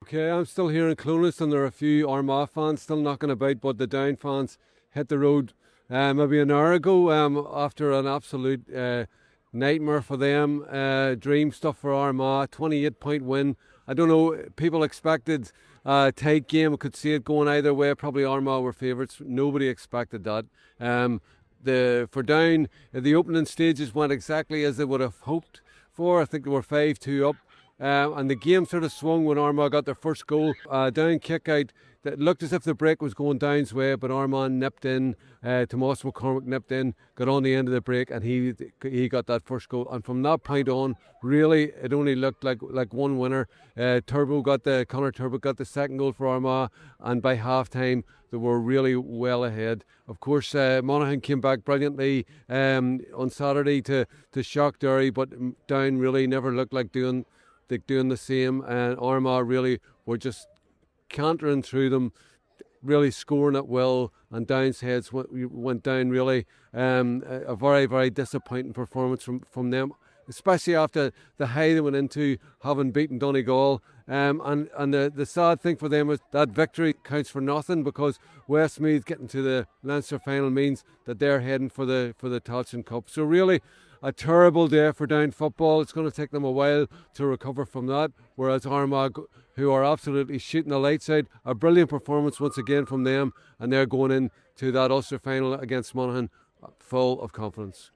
Okay, I'm still here in Clonus, and there are a few Armagh fans still knocking about, but the Down fans hit the road maybe an hour ago after an absolute nightmare for them. Dream stuff for Armagh, 28-point win. I don't know, people expected a tight game. I could see it going either way. Probably Armagh were favourites. Nobody expected that. For Down, the opening stages went exactly as they would have hoped for. I think they were 5-2 up. And the game sort of swung when Armagh got their first goal. Down kick out. It looked as if the break was going Down's way, but Armagh nipped in. Tomas McCormick nipped in, got on the end of the break, and he got that first goal. And from that point on, really, it only looked like one winner. Connor Turbo got the second goal for Armagh, and by half time they were really well ahead. Of course, Monaghan came back brilliantly on Saturday to shock Derry, but Down really never looked like doing the same, and Armagh really were just cantering through them, really scoring at will, and Down's heads went down really. A very, very disappointing performance from them, especially after the high they went into having beaten Donegal. And the sad thing for them is that victory counts for nothing, because Westmeath getting to the Leinster final means that they're heading for the Tailteann Cup. So really a terrible day for Down football. It's going to take them a while to recover from that, whereas Armagh, who are absolutely shooting the lights out, a brilliant performance once again from them, and they're going into that Ulster final against Monaghan full of confidence.